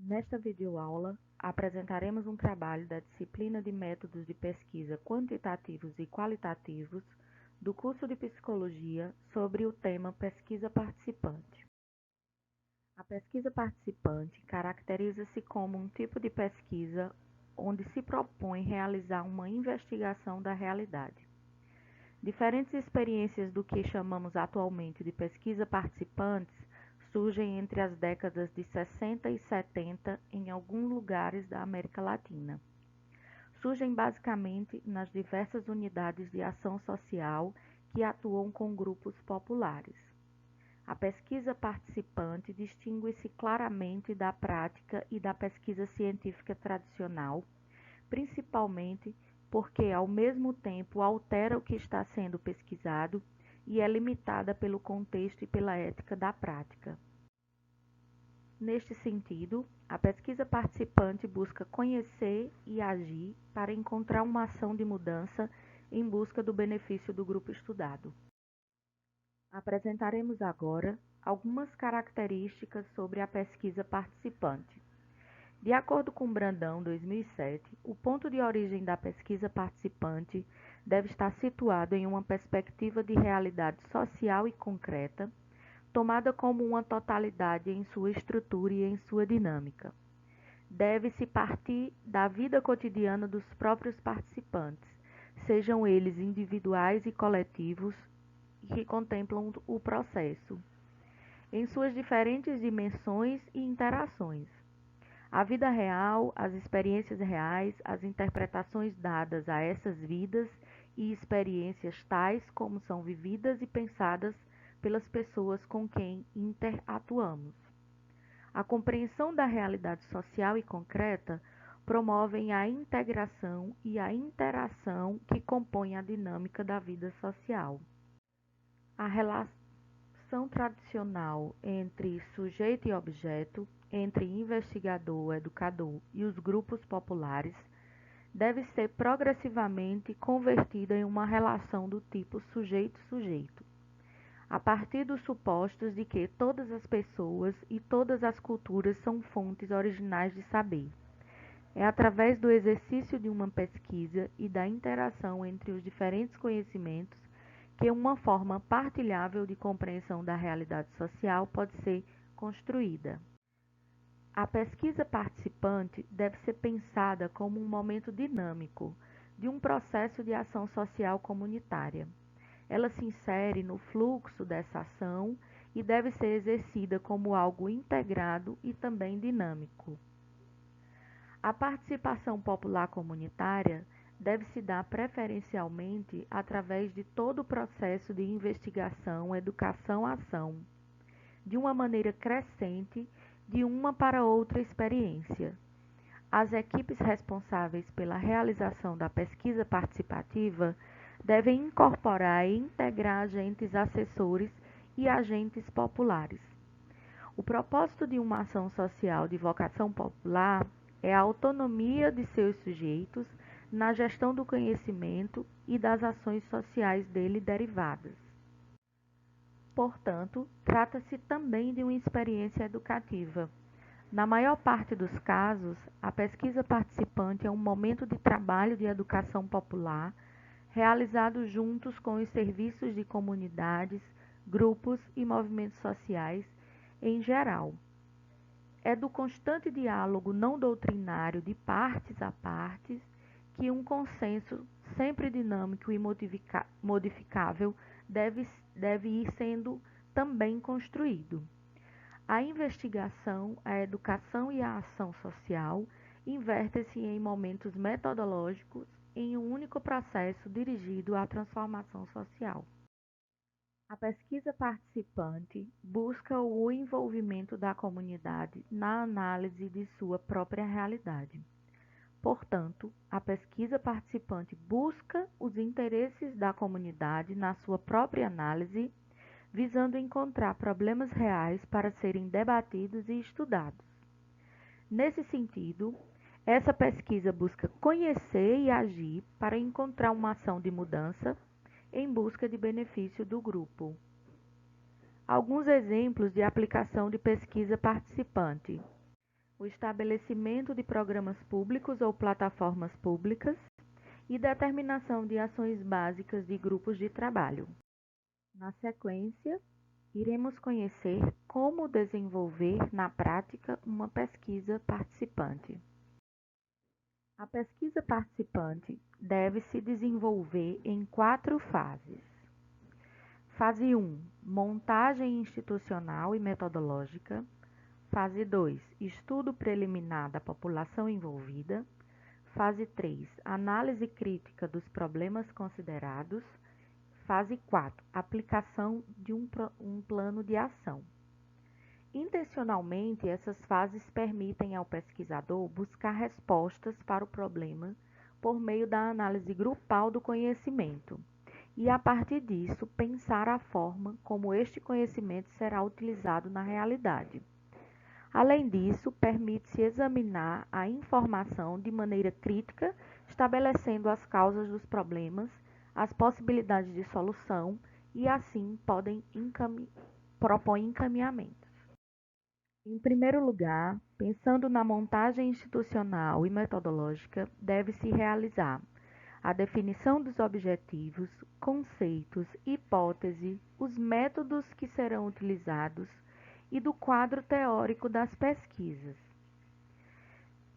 Nesta videoaula, apresentaremos um trabalho da disciplina de Métodos de Pesquisa Quantitativos e Qualitativos do curso de Psicologia sobre o tema Pesquisa Participante. A pesquisa participante caracteriza-se como um tipo de pesquisa onde se propõe realizar uma investigação da realidade. Diferentes experiências do que chamamos atualmente de pesquisa participantes surgem entre as décadas de 60 e 70 em alguns lugares da América Latina. Surgem basicamente nas diversas unidades de ação social que atuam com grupos populares. A pesquisa participante distingue-se claramente da prática e da pesquisa científica tradicional, principalmente porque, ao mesmo tempo, altera o que está sendo pesquisado e é limitada pelo contexto e pela ética da prática. Neste sentido, a pesquisa participante busca conhecer e agir para encontrar uma ação de mudança em busca do benefício do grupo estudado. Apresentaremos agora algumas características sobre a pesquisa participante. De acordo com Brandão, 2007, o ponto de origem da pesquisa participante deve estar situado em uma perspectiva de realidade social e concreta, tomada como uma totalidade em sua estrutura e em sua dinâmica. Deve-se partir da vida cotidiana dos próprios participantes, sejam eles individuais e coletivos, que contemplam o processo, em suas diferentes dimensões e interações. A vida real, as experiências reais, as interpretações dadas a essas vidas e experiências tais como são vividas e pensadas pelas pessoas com quem interatuamos. A compreensão da realidade social e concreta promovem a integração e a interação que compõem a dinâmica da vida social. A relação tradicional entre sujeito e objeto, entre investigador, educador e os grupos populares, deve ser progressivamente convertida em uma relação do tipo sujeito-sujeito, a partir dos supostos de que todas as pessoas e todas as culturas são fontes originais de saber. É através do exercício de uma pesquisa e da interação entre os diferentes conhecimentos que uma forma partilhável de compreensão da realidade social pode ser construída. A pesquisa participante deve ser pensada como um momento dinâmico de um processo de ação social comunitária. Ela se insere no fluxo dessa ação e deve ser exercida como algo integrado e também dinâmico. A participação popular comunitária deve se dar preferencialmente através de todo o processo de investigação, educação, ação, de uma maneira crescente de uma para outra experiência. As equipes responsáveis pela realização da pesquisa participativa devem incorporar e integrar agentes assessores e agentes populares. O propósito de uma ação social de vocação popular é a autonomia de seus sujeitos na gestão do conhecimento e das ações sociais dele derivadas. Portanto, trata-se também de uma experiência educativa. Na maior parte dos casos, a pesquisa participante é um momento de trabalho de educação popular, realizado juntos com os serviços de comunidades, grupos e movimentos sociais em geral. É do constante diálogo não doutrinário de partes a partes que um consenso sempre dinâmico e modificável deve ir sendo também construído. A investigação, a educação e a ação social invertem-se em momentos metodológicos em um único processo dirigido à transformação social. A pesquisa participante busca o envolvimento da comunidade na análise de sua própria realidade. Portanto, a pesquisa participante busca os interesses da comunidade na sua própria análise, visando encontrar problemas reais para serem debatidos e estudados. Nesse sentido, essa pesquisa busca conhecer e agir para encontrar uma ação de mudança em busca de benefício do grupo. Alguns exemplos de aplicação de pesquisa participante. o estabelecimento de programas públicos ou plataformas públicas e determinação de ações básicas de grupos de trabalho. Na sequência, iremos conhecer como desenvolver na prática uma pesquisa participante. A pesquisa participante deve se desenvolver em 4 fases. Fase 1, montagem institucional e metodológica. Fase 2, estudo preliminar da população envolvida. Fase 3, análise crítica dos problemas considerados. Fase 4, aplicação de um plano de ação. Intencionalmente, essas fases permitem ao pesquisador buscar respostas para o problema por meio da análise grupal do conhecimento e, a partir disso, pensar a forma como este conhecimento será utilizado na realidade. Além disso, permite-se examinar a informação de maneira crítica, estabelecendo as causas dos problemas, as possibilidades de solução e, assim, propõe encaminhamentos. Em primeiro lugar, pensando na montagem institucional e metodológica, deve-se realizar a definição dos objetivos, conceitos, hipótese, os métodos que serão utilizados e do quadro teórico das pesquisas.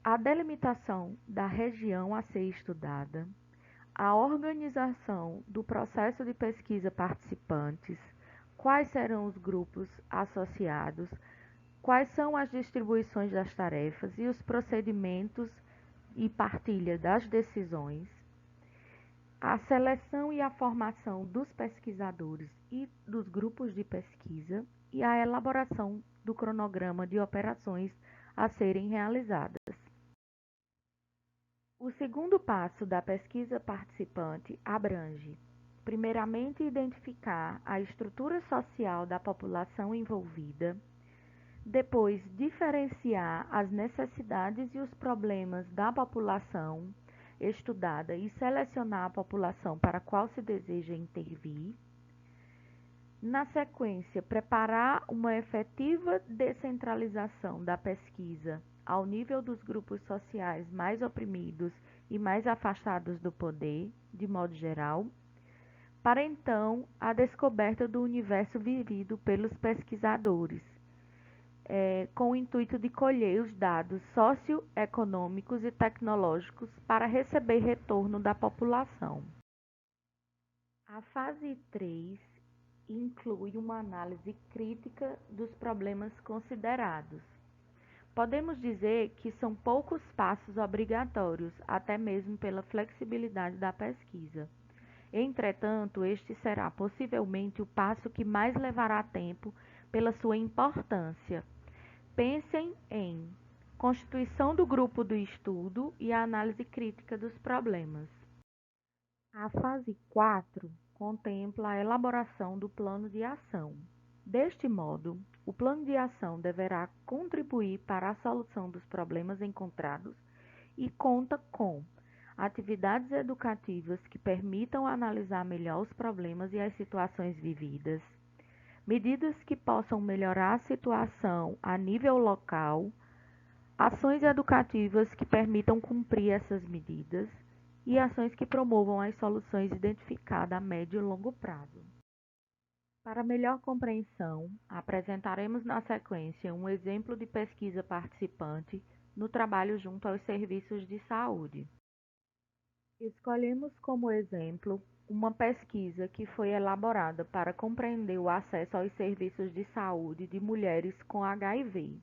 A delimitação da região a ser estudada, a organização do processo de pesquisa participantes, quais serão os grupos associados, quais são as distribuições das tarefas e os procedimentos e partilha das decisões, a seleção e a formação dos pesquisadores e dos grupos de pesquisa e a elaboração do cronograma de operações a serem realizadas. O segundo passo da pesquisa participante abrange, primeiramente, identificar a estrutura social da população envolvida, depois, diferenciar as necessidades e os problemas da população estudada e selecionar a população para a qual se deseja intervir. Na sequência, preparar uma efetiva descentralização da pesquisa ao nível dos grupos sociais mais oprimidos e mais afastados do poder, de modo geral, para então a descoberta do universo vivido pelos pesquisadores, com o intuito de colher os dados socioeconômicos e tecnológicos para receber retorno da população. A fase 3 inclui uma análise crítica dos problemas considerados. Podemos dizer que são poucos passos obrigatórios, até mesmo pela flexibilidade da pesquisa. Entretanto, este será possivelmente o passo que mais levará tempo pela sua importância. Pensem em constituição do grupo do estudo e a análise crítica dos problemas. A fase 4 contempla a elaboração do plano de ação. Deste modo, o plano de ação deverá contribuir para a solução dos problemas encontrados e conta com atividades educativas que permitam analisar melhor os problemas e as situações vividas, medidas que possam melhorar a situação a nível local, ações educativas que permitam cumprir essas medidas e ações que promovam as soluções identificadas a médio e longo prazo. Para melhor compreensão, apresentaremos na sequência um exemplo de pesquisa participante no trabalho junto aos serviços de saúde. Escolhemos como exemplo uma pesquisa que foi elaborada para compreender o acesso aos serviços de saúde de mulheres com HIV.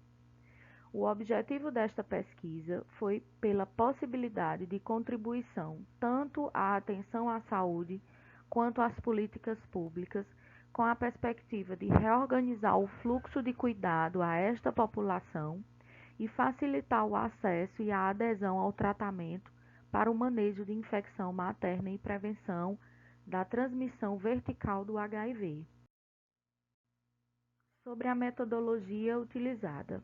O objetivo desta pesquisa foi pela possibilidade de contribuição tanto à atenção à saúde quanto às políticas públicas, com a perspectiva de reorganizar o fluxo de cuidado a esta população e facilitar o acesso e a adesão ao tratamento para o manejo de infecção materna e prevenção da transmissão vertical do HIV. Sobre a metodologia utilizada.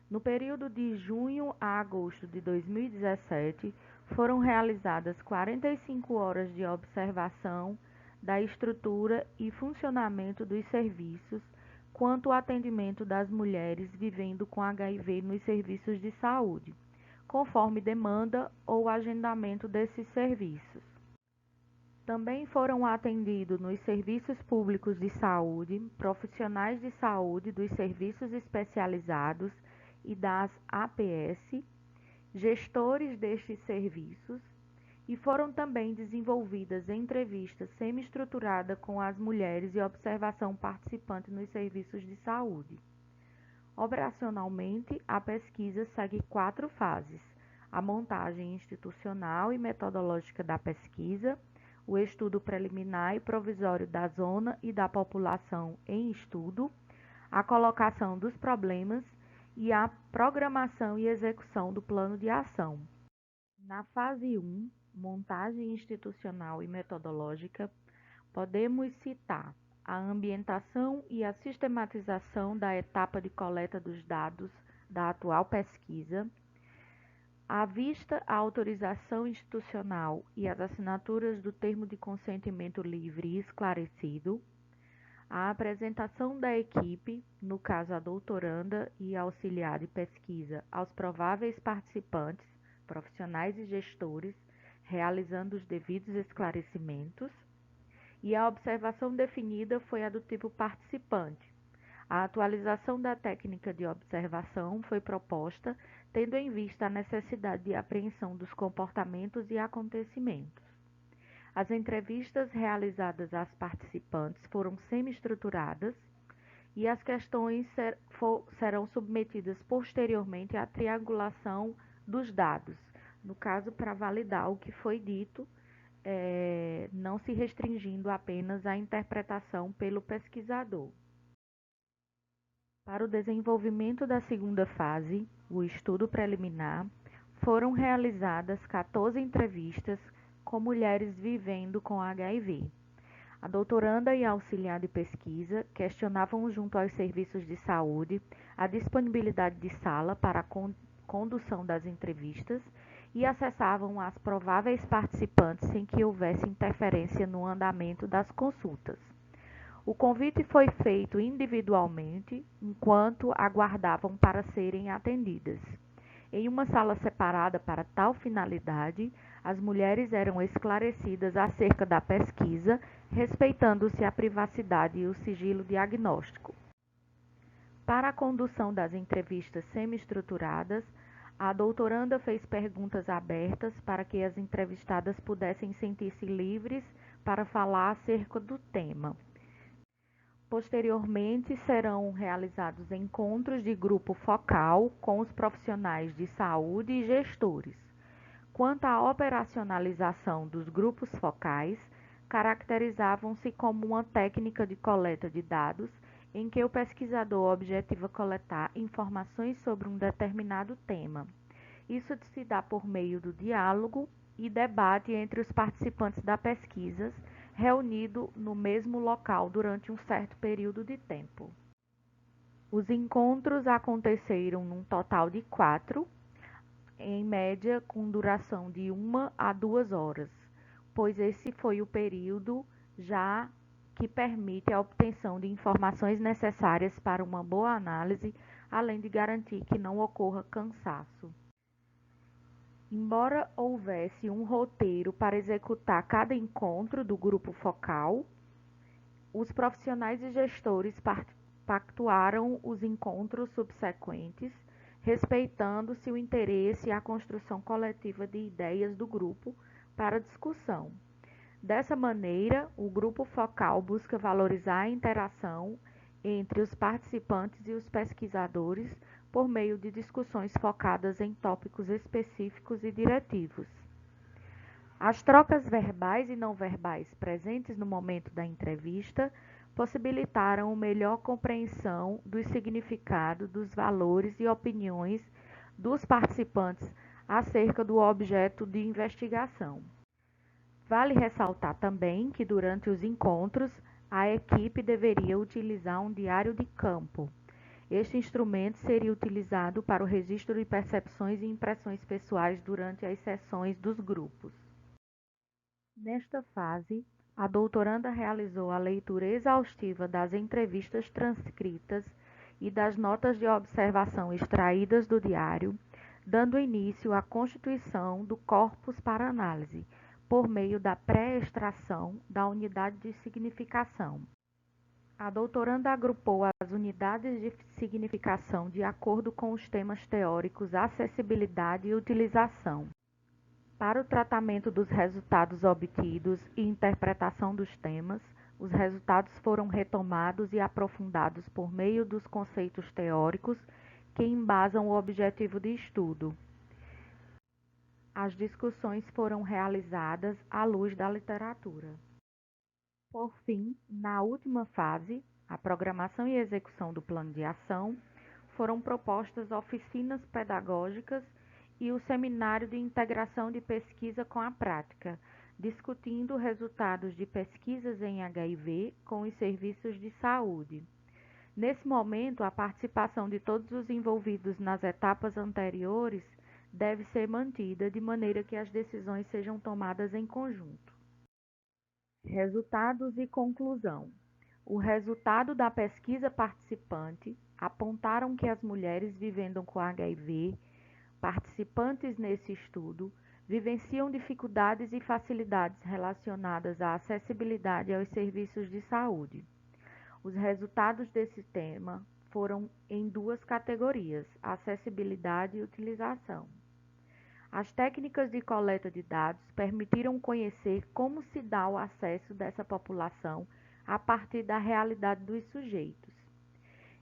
No período de junho a agosto de 2017, foram realizadas 45 horas de observação da estrutura e funcionamento dos serviços quanto o atendimento das mulheres vivendo com HIV nos serviços de saúde, conforme demanda ou agendamento desses serviços. Também foram atendidos nos serviços públicos de saúde, profissionais de saúde dos serviços especializados e das APS, gestores destes serviços, e foram também desenvolvidas entrevistas semi-estruturadas com as mulheres e observação participante nos serviços de saúde. Operacionalmente, a pesquisa segue 4 fases: a montagem institucional e metodológica da pesquisa, o estudo preliminar e provisório da zona e da população em estudo, a colocação dos problemas e a programação e execução do plano de ação. Na fase 1, montagem institucional e metodológica, podemos citar a ambientação e a sistematização da etapa de coleta dos dados da atual pesquisa, à vista a autorização institucional e as assinaturas do termo de consentimento livre e esclarecido, a apresentação da equipe, no caso a doutoranda e auxiliar de pesquisa, aos prováveis participantes, profissionais e gestores, realizando os devidos esclarecimentos, e a observação definida foi a do tipo participante. A atualização da técnica de observação foi proposta, tendo em vista a necessidade de apreensão dos comportamentos e acontecimentos. As entrevistas realizadas às participantes foram semi-estruturadas e as questões serão submetidas posteriormente à triangulação dos dados, no caso para validar o que foi dito, não se restringindo apenas à interpretação pelo pesquisador. Para o desenvolvimento da segunda fase, o estudo preliminar, foram realizadas 14 entrevistas com mulheres vivendo com HIV. A doutoranda e a auxiliar de pesquisa questionavam junto aos serviços de saúde a disponibilidade de sala para a condução das entrevistas e acessavam as prováveis participantes sem que houvesse interferência no andamento das consultas. O convite foi feito individualmente, enquanto aguardavam para serem atendidas. Em uma sala separada para tal finalidade, as mulheres eram esclarecidas acerca da pesquisa, respeitando-se a privacidade e o sigilo diagnóstico. Para a condução das entrevistas semi-estruturadas, a doutoranda fez perguntas abertas para que as entrevistadas pudessem sentir-se livres para falar acerca do tema. Posteriormente, serão realizados encontros de grupo focal com os profissionais de saúde e gestores. Quanto à operacionalização dos grupos focais, caracterizavam-se como uma técnica de coleta de dados em que o pesquisador objetiva coletar informações sobre um determinado tema. Isso se dá por meio do diálogo e debate entre os participantes da pesquisa, reunido no mesmo local durante um certo período de tempo. Os encontros aconteceram num total de 4, em média com duração de 1 a 2 horas, pois esse foi o período já que permite a obtenção de informações necessárias para uma boa análise, além de garantir que não ocorra cansaço. Embora houvesse um roteiro para executar cada encontro do grupo focal, os profissionais e gestores pactuaram os encontros subsequentes, respeitando-se o interesse e a construção coletiva de ideias do grupo para discussão. Dessa maneira, o grupo focal busca valorizar a interação entre os participantes e os pesquisadores por meio de discussões focadas em tópicos específicos e diretivos. As trocas verbais e não verbais presentes no momento da entrevista possibilitaram uma melhor compreensão do significado, dos valores e opiniões dos participantes acerca do objeto de investigação. Vale ressaltar também que durante os encontros, a equipe deveria utilizar um diário de campo. Este instrumento seria utilizado para o registro de percepções e impressões pessoais durante as sessões dos grupos. Nesta fase, A doutoranda realizou a leitura exaustiva das entrevistas transcritas e das notas de observação extraídas do diário, dando início à constituição do corpus para análise, por meio da pré-extração da unidade de significação. A doutoranda agrupou as unidades de significação de acordo com os temas teóricos acessibilidade e utilização. Para o tratamento dos resultados obtidos e interpretação dos temas, os resultados foram retomados e aprofundados por meio dos conceitos teóricos que embasam o objetivo de estudo. As discussões foram realizadas à luz da literatura. Por fim, na última fase, a programação e execução do plano de ação, foram propostas oficinas pedagógicas e o seminário de integração de pesquisa com a prática, discutindo resultados de pesquisas em HIV com os serviços de saúde. Nesse momento, a participação de todos os envolvidos nas etapas anteriores deve ser mantida de maneira que as decisões sejam tomadas em conjunto. Resultados e conclusão. O resultado da pesquisa participante apontaram que as mulheres vivendo com HIV, participantes nesse estudo, vivenciam dificuldades e facilidades relacionadas à acessibilidade aos serviços de saúde. Os resultados desse tema foram em duas categorias: acessibilidade e utilização. As técnicas de coleta de dados permitiram conhecer como se dá o acesso dessa população a partir da realidade dos sujeitos.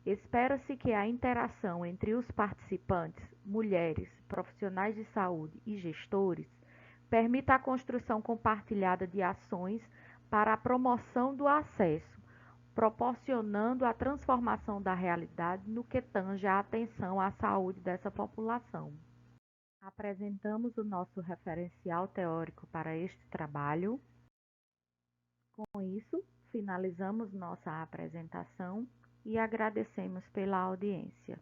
Espera-se que a interação entre os participantes, mulheres, profissionais de saúde e gestores, permita a construção compartilhada de ações para a promoção do acesso, proporcionando a transformação da realidade no que tange a atenção à saúde dessa população. Apresentamos o nosso referencial teórico para este trabalho. Com isso, finalizamos nossa apresentação e agradecemos pela audiência.